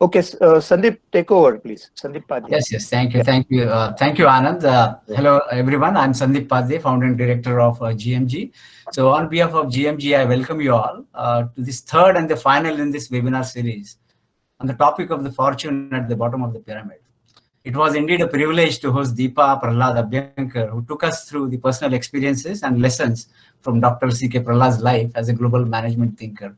Okay, Sandeep, take over, please. Sandeep Padhya. Yes, yes. Thank you. Yeah. Thank you, Anand. Hello, everyone. I'm Sandeep Padhye, founder and director of GMG. So on behalf of GMG, I welcome you all to this third and the final in this webinar series on the topic of the fortune at the bottom of the pyramid. It was indeed a privilege to host Deepa Prahalad Abhyankar, who took us through the personal experiences and lessons from Dr. C.K. Prahalad's life as a global management thinker.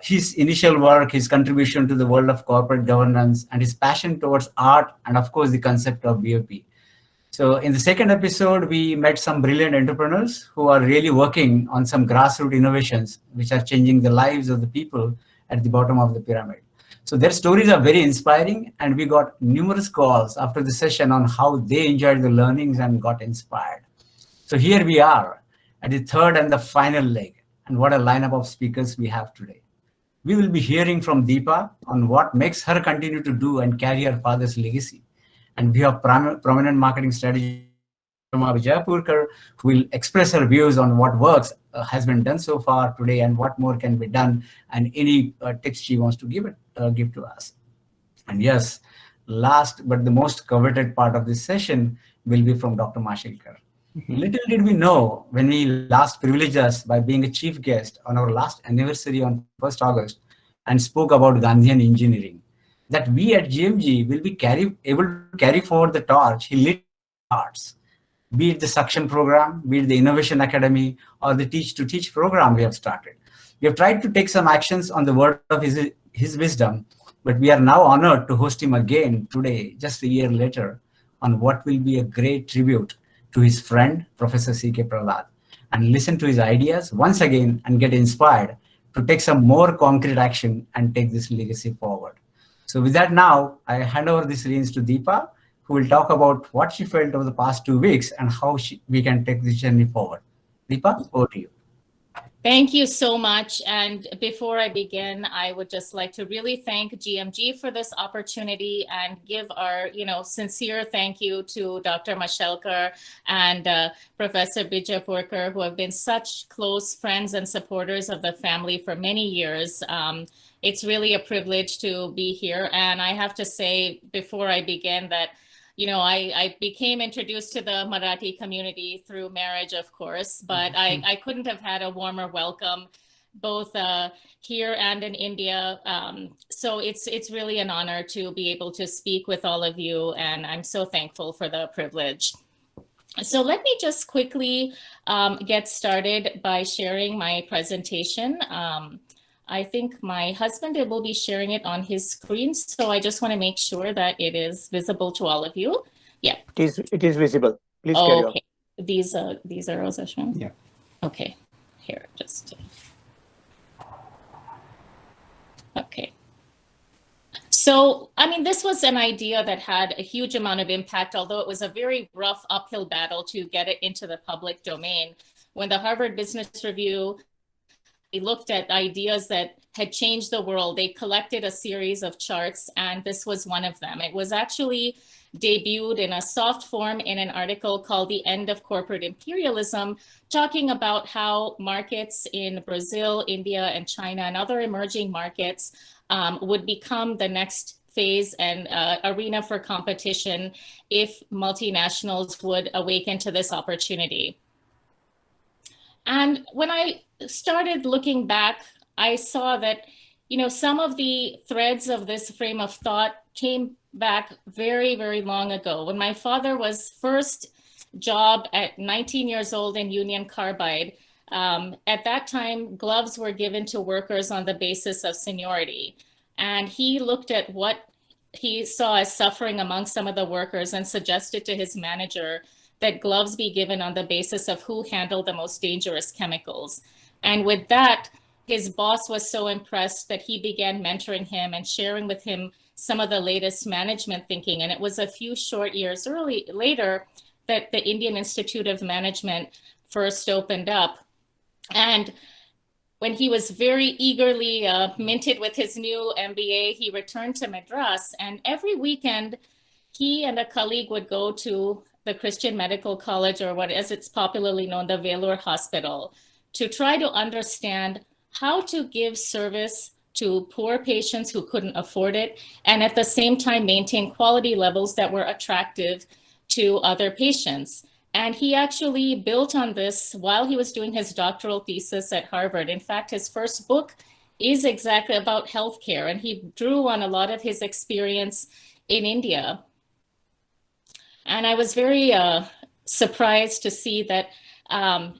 His initial work, his contribution to the world of corporate governance, and his passion towards art, and of course, the concept of BOP. So, in the second episode, we met some brilliant entrepreneurs who are really working on some grassroots innovations which are changing the lives of the people at the bottom of the pyramid. So, their stories are very inspiring, and we got numerous calls after the session on how they enjoyed the learnings and got inspired. So, here we are at the third and the final leg. And what a lineup of speakers we have today. We will be hearing from Deepa on what makes her continue to do and carry her father's legacy. And we have prominent marketing strategist Abhyankar, who will express her views on what works has been done so far today and what more can be done, and any tips she wants to give to us. And yes, last but the most coveted part of this session will be from Dr. Mashilkar. Little did we know when we last privileged us by being a chief guest on our last anniversary on 1st August and spoke about Gandhian engineering, that we at GMG will be able to carry forward the torch he lit hearts, be it the suction program, be it the innovation academy, or the teach to teach program we have started. We have tried to take some actions on the word of his wisdom, but we are now honored to host him again today, just a year later, on what will be a great tribute to his friend, Professor C.K. Prahalad, and listen to his ideas once again and get inspired to take some more concrete action and take this legacy forward. So with that now, I hand over this reins to Deepa, who will talk about what she felt over the past 2 weeks and how we can take this journey forward. Deepa, over to you. Thank you so much. And before I begin, I would just like to really thank GMG for this opportunity and give our, sincere thank you to Dr. Mashelkar and Professor Bijapurkar, who have been such close friends and supporters of the family for many years. It's really a privilege to be here. And I have to say, before I begin, that I became introduced to the Marathi community through marriage, of course, but I couldn't have had a warmer welcome, both here and in India. So it's really an honor to be able to speak with all of you, and I'm so thankful for the privilege. So let me just quickly get started by sharing my presentation. I think my husband will be sharing it on his screen, so I just want to make sure that it is visible to all of you. Yeah. It is visible. Please carry on. Okay. These arrows are shown? Yeah. Okay. Here, just. Okay. So, this was an idea that had a huge amount of impact, although it was a very rough uphill battle to get it into the public domain. When the Harvard Business Review looked at ideas that had changed the world, they collected a series of charts, and this was one of them. It was actually debuted in a soft form in an article called The End of Corporate Imperialism, talking about how markets in Brazil, India, and China, and other emerging markets would become the next phase and arena for competition if multinationals would awaken to this opportunity. And when I started looking back, I saw that, some of the threads of this frame of thought came back very, very long ago. When my father was first job at 19 years old in Union Carbide, at that time, gloves were given to workers on the basis of seniority. And he looked at what he saw as suffering among some of the workers and suggested to his manager that gloves be given on the basis of who handled the most dangerous chemicals. And with that, his boss was so impressed that he began mentoring him and sharing with him some of the latest management thinking. And it was a few short years later that the Indian Institute of Management first opened up. And when he was very eagerly minted with his new MBA, he returned to Madras. And every weekend, he and a colleague would go to the Christian Medical College, or what as it's popularly known, the Vellore Hospital, to try to understand how to give service to poor patients who couldn't afford it, and at the same time maintain quality levels that were attractive to other patients. And he actually built on this while he was doing his doctoral thesis at Harvard. In fact, his first book is exactly about healthcare, and he drew on a lot of his experience in India. And I was very surprised to see that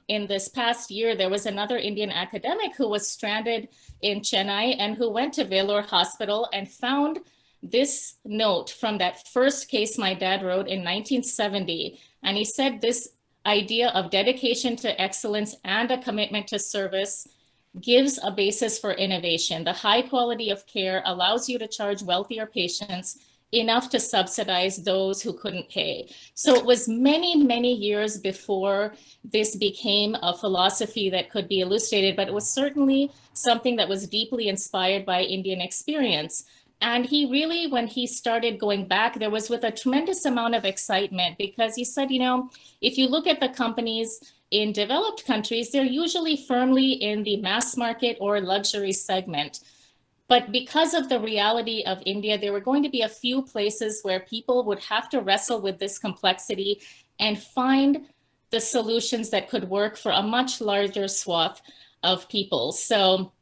in this past year, there was another Indian academic who was stranded in Chennai and who went to Vellore Hospital and found this note from that first case my dad wrote in 1970. And he said this idea of dedication to excellence and a commitment to service gives a basis for innovation. The high quality of care allows you to charge wealthier patients enough to subsidize those who couldn't pay. So it was many, many years before this became a philosophy that could be elucidated, but it was certainly something that was deeply inspired by Indian experience. And he really, when he started going back, there was with a tremendous amount of excitement, because he said, you know, if you look at the companies in developed countries, they're usually firmly in the mass market or luxury segment. But because of the reality of India, there were going to be a few places where people would have to wrestle with this complexity and find the solutions that could work for a much larger swath of people. So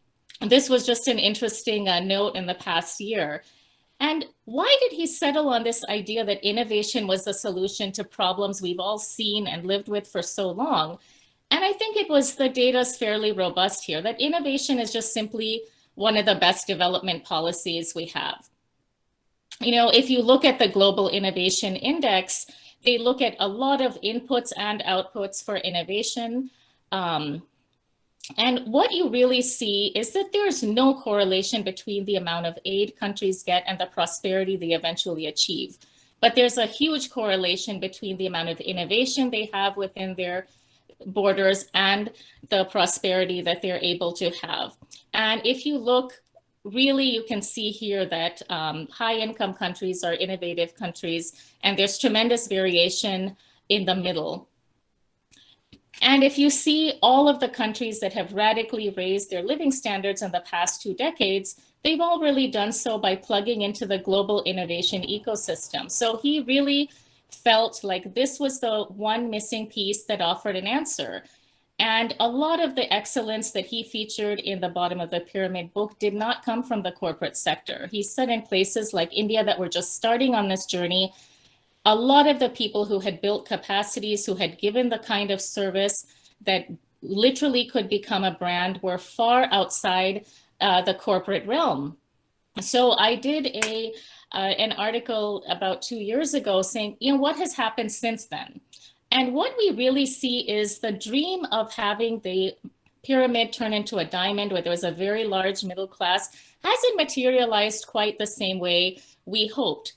this was just an interesting note in the past year. And why did he settle on this idea that innovation was the solution to problems we've all seen and lived with for so long? And I think it was, the data is fairly robust here, that innovation is just simply one of the best development policies we have. You know, if you look at the Global Innovation Index, they look at a lot of inputs and outputs for innovation. And what you really see is that there's no correlation between the amount of aid countries get and the prosperity they eventually achieve. But there's a huge correlation between the amount of innovation they have within their borders and the prosperity that they're able to have. And if you look, really, you can see here that high income countries are innovative countries, and there's tremendous variation in the middle. And if you see all of the countries that have radically raised their living standards in the past 2 decades, they've all really done so by plugging into the global innovation ecosystem. So he really felt like this was the one missing piece that offered an answer. And a lot of the excellence that he featured in the bottom of the pyramid book did not come from the corporate sector. He said in places like India that were just starting on this journey, a lot of the people who had built capacities, who had given the kind of service that literally could become a brand, were far outside the corporate realm. So I did an article about 2 years ago saying, you know, what has happened since then? And what we really see is the dream of having the pyramid turn into a diamond where there was a very large middle class hasn't materialized quite the same way we hoped.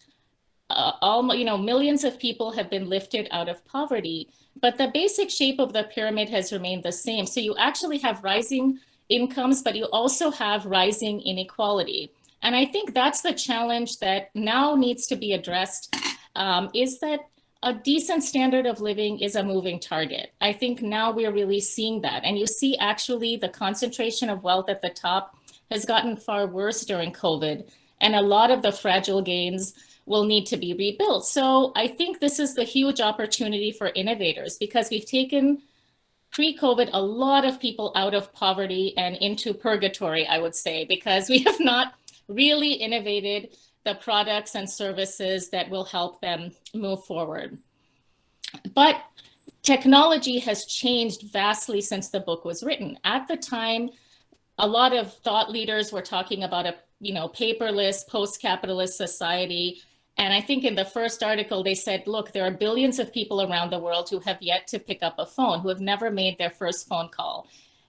Millions of people have been lifted out of poverty, but the basic shape of the pyramid has remained the same. So you actually have rising incomes, but you also have rising inequality. And I think that's the challenge that now needs to be addressed, is that a decent standard of living is a moving target. I think now we're really seeing that. And you see actually the concentration of wealth at the top has gotten far worse during COVID. And a lot of the fragile gains will need to be rebuilt. So I think this is the huge opportunity for innovators, because we've taken pre-COVID a lot of people out of poverty and into purgatory, I would say, because we have not really innovated the products and services that will help them move forward. But technology has changed vastly since the book was written. At the time, a lot of thought leaders were talking about a paperless post-capitalist society. And I think in the first article, they said, look, there are billions of people around the world who have yet to pick up a phone, who have never made their first phone call.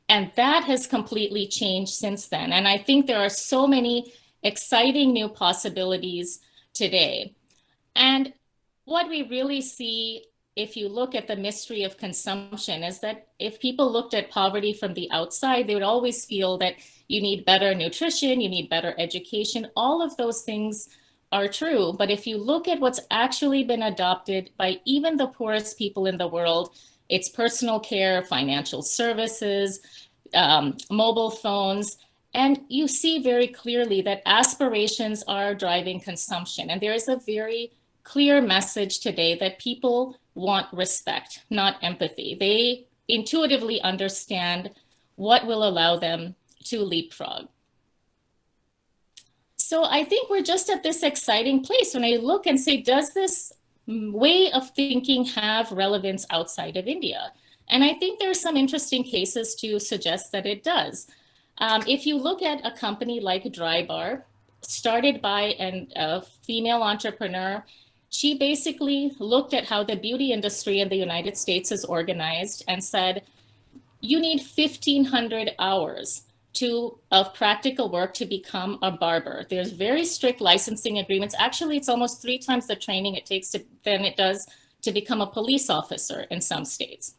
And that has completely changed since then. And I think there are so many exciting new possibilities today. And what we really see, if you look at the mystery of consumption, is that if people looked at poverty from the outside, they would always feel that you need better nutrition, you need better education. All of those things are true. But if you look at what's actually been adopted by even the poorest people in the world, it's personal care, financial services, mobile phones, And you see very clearly that aspirations are driving consumption. And there is a very clear message today that people want respect, not empathy. They intuitively understand what will allow them to leapfrog. So I think we're just at this exciting place when I look and say, does this way of thinking have relevance outside of India? And I think there are some interesting cases to suggest that it does. If you look at a company like Dry Bar, started by a female entrepreneur, she basically looked at how the beauty industry in the United States is organized and said, you need 1,500 hours of practical work to become a barber. There's very strict licensing agreements. Actually, it's almost 3 times the training it takes than it does to become a police officer in some states.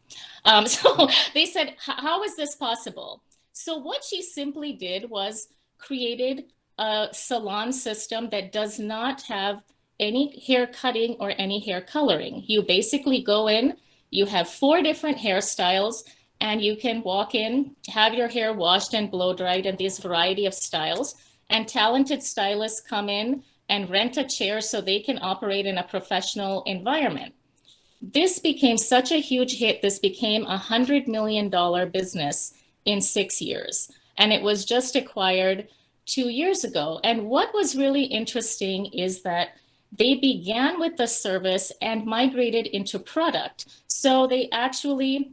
So they said, how is this possible? So what she simply did was created a salon system that does not have any hair cutting or any hair coloring. You basically go in, you have 4 different hairstyles, and you can walk in, have your hair washed and blow dried in this variety of styles. And talented stylists come in and rent a chair so they can operate in a professional environment. This became such a huge hit. This became $100 million business in 6 years. And it was just acquired 2 years ago. And what was really interesting is that they began with the service and migrated into product. So they actually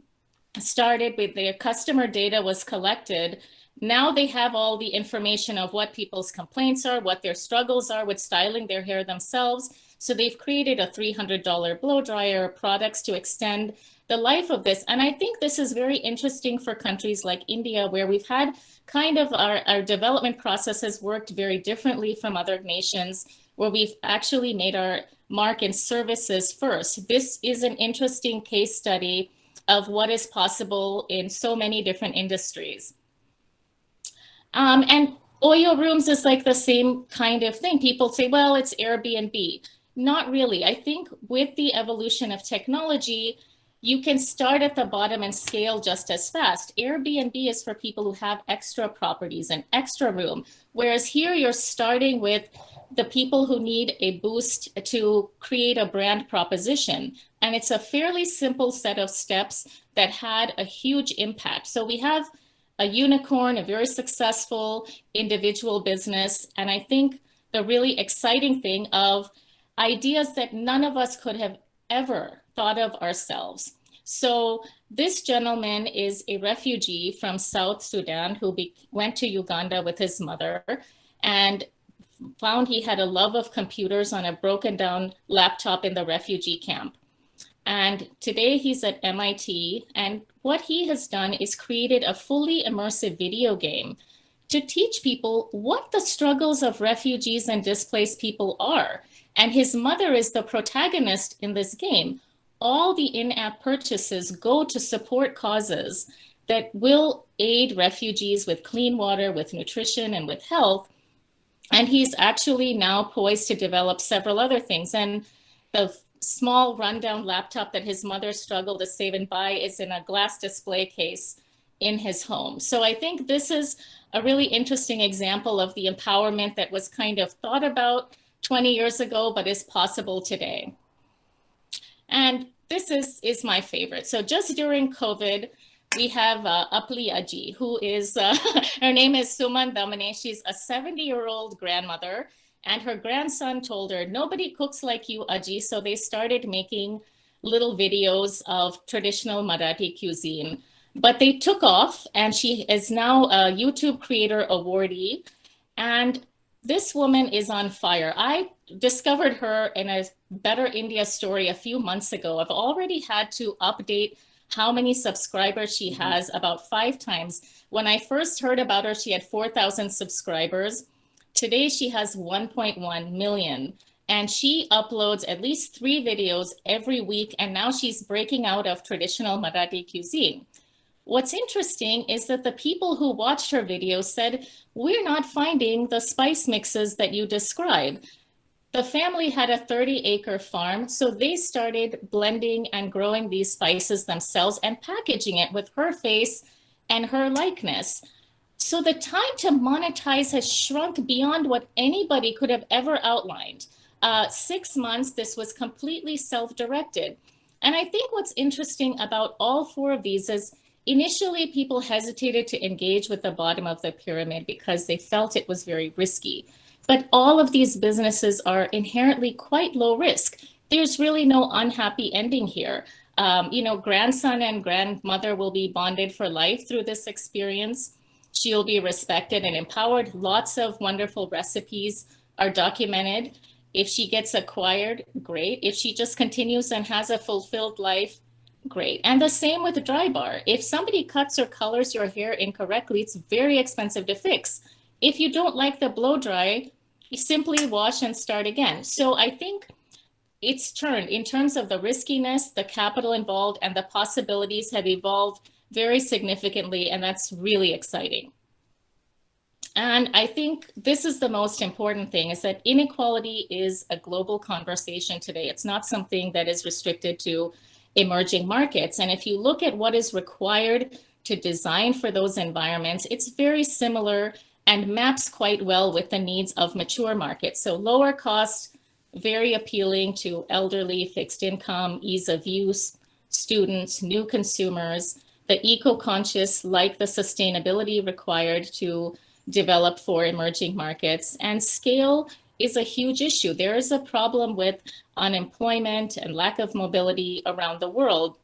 started with their customer data was collected. Now they have all the information of what people's complaints are, what their struggles are with styling their hair themselves. So they've created a $300 blow dryer, products to extend the life of this. And I think this is very interesting for countries like India, where we've had kind of our development processes worked very differently from other nations, where we've actually made our mark in services first. This is an interesting case study of what is possible in so many different industries. And oil rooms is like the same kind of thing. People say, well, it's Airbnb. Not really. I think with the evolution of technology, you can start at the bottom and scale just as fast. Airbnb is for people who have extra properties and extra room, whereas here you're starting with the people who need a boost to create a brand proposition. And it's a fairly simple set of steps that had a huge impact. So we have a unicorn, a very successful individual business. And I think the really exciting thing of ideas that none of us could have ever thought of ourselves. So this gentleman is a refugee from South Sudan who went to Uganda with his mother and found he had a love of computers on a broken down laptop in the refugee camp. And today he's at MIT. And what he has done is created a fully immersive video game to teach people what the struggles of refugees and displaced people are. And his mother is the protagonist in this game. All the in-app purchases go to support causes that will aid refugees with clean water, with nutrition, and with health. And he's actually now poised to develop several other things. And the small rundown laptop that his mother struggled to save and buy is in a glass display case in his home. So I think this is a really interesting example of the empowerment that was kind of thought about 20 years ago, but is possible today. And this is my favorite. So just during COVID, we have Apli Aji, who is, her name is Suman Damane. She's a 70-year-old grandmother, and her grandson told her, nobody cooks like you, Aji. So they started making little videos of traditional Marathi cuisine, but they took off, and she is now a YouTube Creator Awardee. And this woman is on fire. I discovered her in a Better India story a few months ago. I've already had to update how many subscribers she has about 5 times. When I first heard about her, she had 4,000 subscribers. Today, she has 1.1 million. And she uploads at least 3 videos every week. And now she's breaking out of traditional Marathi cuisine. What's interesting is that the people who watched her videos said, we're not finding the spice mixes that you describe. The family had a 30-acre farm, so they started blending and growing these spices themselves and packaging it with her face and her likeness. So the time to monetize has shrunk beyond what anybody could have ever outlined. 6 months, this was completely self-directed. And I think what's interesting about all four of these is initially people hesitated to engage with the bottom of the pyramid because they felt it was very risky. But all of these businesses are inherently quite low risk. There's really no unhappy ending here. Grandson and grandmother will be bonded for life through this experience. She'll be respected and empowered. Lots of wonderful recipes are documented. If she gets acquired, great. If she just continues and has a fulfilled life, great. And the same with Dry Bar. If somebody cuts or colors your hair incorrectly, it's very expensive to fix. If you don't like the blow dry, you simply wash and start again. So I think it's turned in terms of the riskiness, the capital involved, and the possibilities have evolved very significantly, and that's really exciting. And I think this is the most important thing, is that inequality is a global conversation today. It's not something that is restricted to emerging markets. And if you look at what is required to design for those environments, it's very similar and maps quite well with the needs of mature markets. So lower cost, very appealing to elderly, fixed income, ease of use, students, new consumers, the eco-conscious, like the sustainability required to develop for emerging markets. And scale is a huge issue. There is a problem with unemployment and lack of mobility around the world.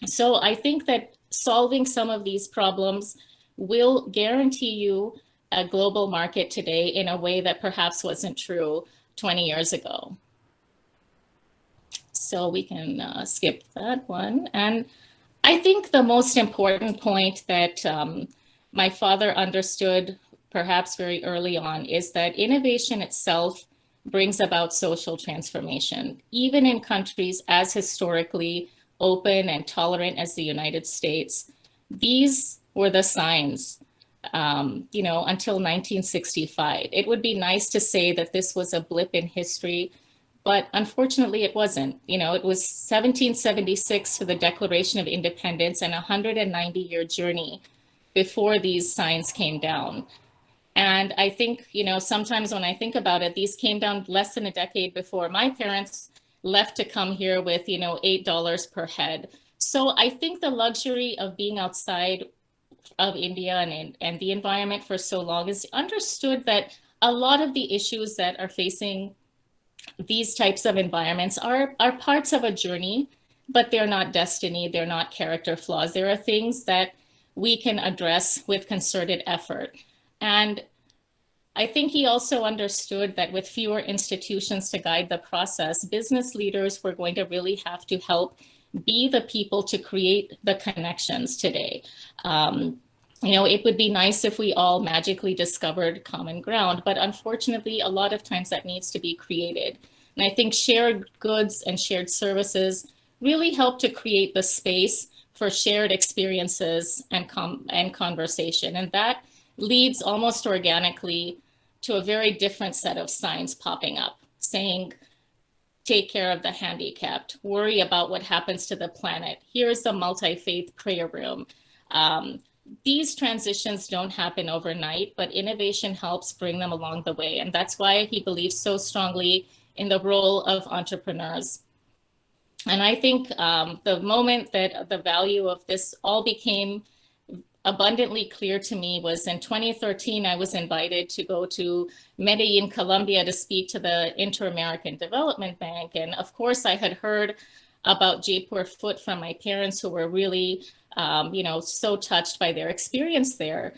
So I think that solving some of these problems will guarantee you a global market today in a way that perhaps wasn't true 20 years ago. So we can skip that one. And I think the most important point that my father understood perhaps very early on is that innovation itself brings about social transformation, even in countries as historically open and tolerant as the United States. These were the signs, until 1965. It would be nice to say that this was a blip in history, but unfortunately it wasn't. It was 1776 for the Declaration of Independence and a 190-year journey before these signs came down. And I think, sometimes when I think about it, these came down less than a decade before my parents left to come here with, $8 per head. So I think the luxury of being outside of India and the environment for so long is understood that a lot of the issues that are facing these types of environments are parts of a journey, but they're not destiny, they're not character flaws. There are things that we can address with concerted effort. And I think he also understood that with fewer institutions to guide the process, business leaders were going to really have to help be the people to create the connections today. It would be nice if we all magically discovered common ground, but unfortunately, a lot of times that needs to be created. And I think shared goods and shared services really help to create the space for shared experiences and conversation. And that leads almost organically to a very different set of signs popping up, saying, take care of the handicapped, worry about what happens to the planet. Here's the multi-faith prayer room. These transitions don't happen overnight, but innovation helps bring them along the way. And that's why he believes so strongly in the role of entrepreneurs. And I think the moment that the value of this all became abundantly clear to me was in 2013. I was invited to go to Medellin, Colombia to speak to the Inter-American Development Bank. And of course, I had heard about Jaipur Foot from my parents, who were really, so touched by their experience there.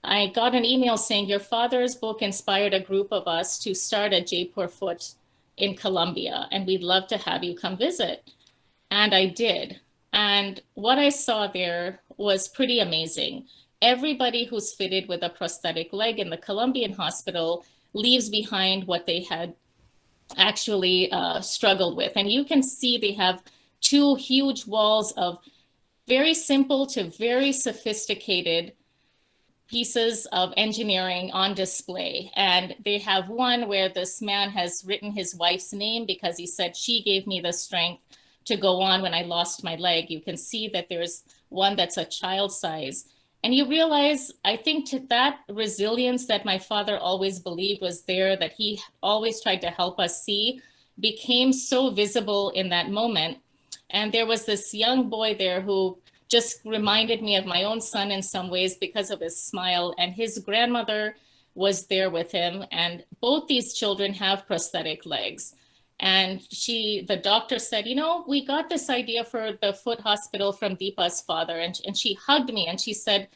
I got an email saying, your father's book inspired a group of us to start a Jaipur Foot in Colombia, and we'd love to have you come visit. And I did. And what I saw there was pretty amazing. Everybody who's fitted with a prosthetic leg in the Colombian hospital leaves behind what they had actually struggled with. And you can see they have two huge walls of very simple to very sophisticated pieces of engineering on display. And they have one where this man has written his wife's name because he said, she gave me the strength to go on when I lost my leg. You can see that there's one that's a child size. And you realize, I think, to that resilience that my father always believed was there, that he always tried to help us see, became so visible in that moment. And there was this young boy there who just reminded me of my own son in some ways because of his smile, and his grandmother was there with him. And both these children have prosthetic legs. And the doctor said, you know, we got this idea for the foot hospital from Deepa's father. And she hugged me and she said,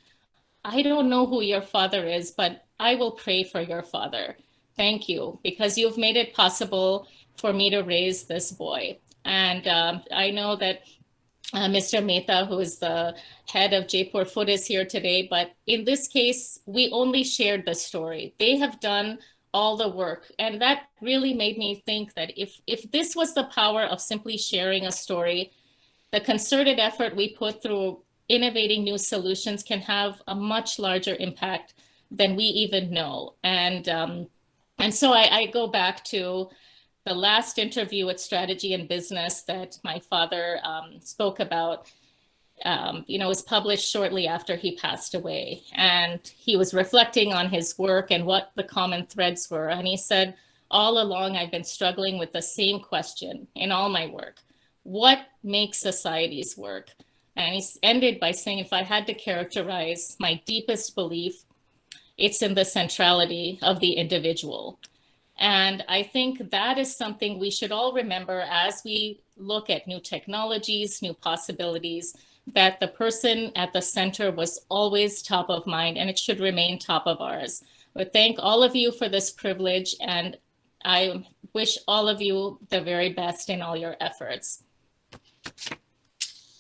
I don't know who your father is, but I will pray for your father. Thank you, because you've made it possible for me to raise this boy. And I know that Mr. Mehta, who is the head of Jaipur Foot, is here today, but in this case, we only shared the story. They have done all the work. And that really made me think that if this was the power of simply sharing a story, the concerted effort we put through innovating new solutions can have a much larger impact than we even know. And so I go back to the last interview with Strategy and Business that my father spoke about. Was published shortly after he passed away. And he was reflecting on his work and what the common threads were. And he said, all along, I've been struggling with the same question in all my work. What makes societies work? And he ended by saying, if I had to characterize my deepest belief, it's in the centrality of the individual. And I think that is something we should all remember as we look at new technologies, new possibilities, that the person at the center was always top of mind, and it should remain top of ours. But thank all of you for this privilege, and I wish all of you the very best in all your efforts.